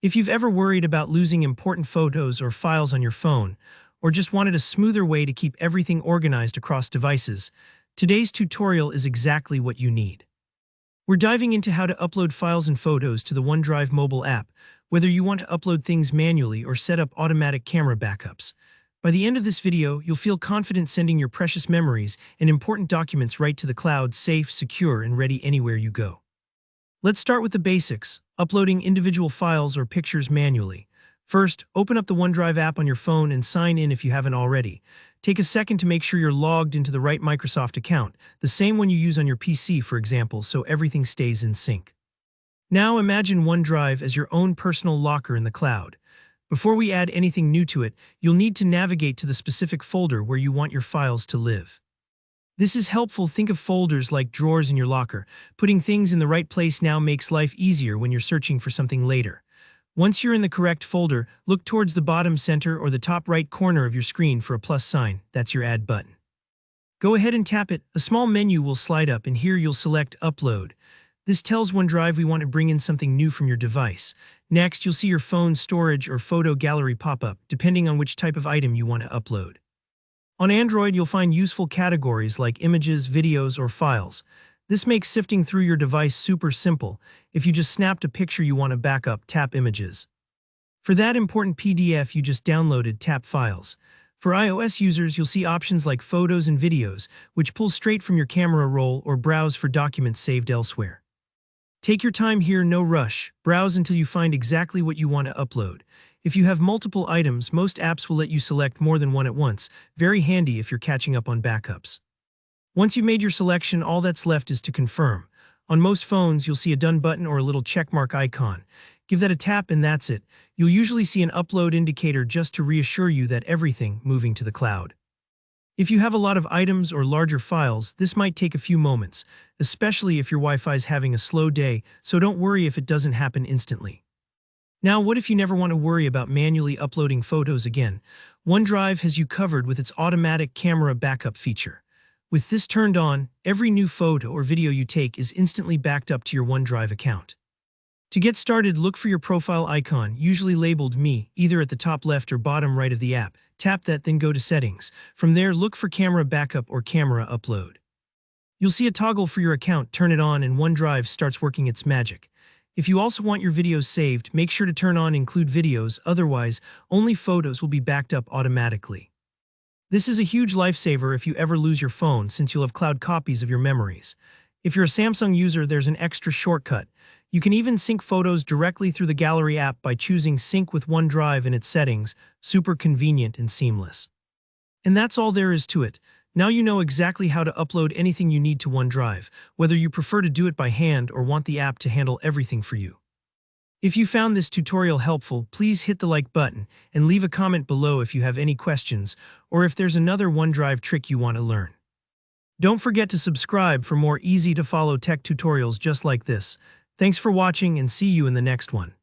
If you've ever worried about losing important photos or files on your phone, or just wanted a smoother way to keep everything organized across devices, today's tutorial is exactly what you need. We're diving into how to upload files and photos to the OneDrive mobile app, whether you want to upload things manually or set up automatic camera backups. By the end of this video, you'll feel confident sending your precious memories and important documents right to the cloud, safe, secure, and ready anywhere you go. Let's start with the basics, uploading individual files or pictures manually. First, open up the OneDrive app on your phone and sign in if you haven't already. Take a second to make sure you're logged into the right Microsoft account, the same one you use on your PC, for example, so everything stays in sync. Now imagine OneDrive as your own personal locker in the cloud. Before we add anything new to it, you'll need to navigate to the specific folder where you want your files to live. This is helpful. Think of folders like drawers in your locker. Putting things in the right place now makes life easier when you're searching for something later. Once you're in the correct folder, look towards the bottom center or the top right corner of your screen for a plus sign. That's your Add button. Go ahead and tap it. A small menu will slide up, and here you'll select Upload. This tells OneDrive we want to bring in something new from your device. Next, you'll see your phone's storage or photo gallery pop up, depending on which type of item you want to upload. On Android, you'll find useful categories like images, videos, or files. This makes sifting through your device super simple. If you just snapped a picture you want to back up, tap Images. For that important PDF you just downloaded, tap Files. For iOS users, you'll see options like Photos and Videos, which pull straight from your camera roll, or browse for documents saved elsewhere. Take your time here, no rush. Browse until you find exactly what you want to upload. If you have multiple items, most apps will let you select more than one at once. Very handy if you're catching up on backups. Once you've made your selection, all that's left is to confirm. On most phones, you'll see a Done button or a little checkmark icon. Give that a tap and that's it. You'll usually see an upload indicator just to reassure you that everything moving to the cloud. If you have a lot of items or larger files, this might take a few moments, especially if your Wi-Fi is having a slow day, so don't worry if it doesn't happen instantly. Now, what if you never want to worry about manually uploading photos again? OneDrive has you covered with its automatic camera backup feature. With this turned on, every new photo or video you take is instantly backed up to your OneDrive account. To get started, look for your profile icon, usually labeled Me, either at the top left or bottom right of the app. Tap that, then go to Settings. From there, look for Camera Backup or Camera Upload. You'll see a toggle for your account. Turn it on and OneDrive starts working its magic. If you also want your videos saved, make sure to turn on Include Videos, otherwise, only photos will be backed up automatically. This is a huge lifesaver if you ever lose your phone, since you'll have cloud copies of your memories. If you're a Samsung user, there's an extra shortcut. You can even sync photos directly through the Gallery app by choosing Sync with OneDrive in its settings. Super convenient and seamless. And that's all there is to it. Now you know exactly how to upload anything you need to OneDrive, whether you prefer to do it by hand or want the app to handle everything for you. If you found this tutorial helpful, please hit the like button and leave a comment below if you have any questions or if there's another OneDrive trick you want to learn. Don't forget to subscribe for more easy-to-follow tech tutorials just like this. Thanks for watching and see you in the next one.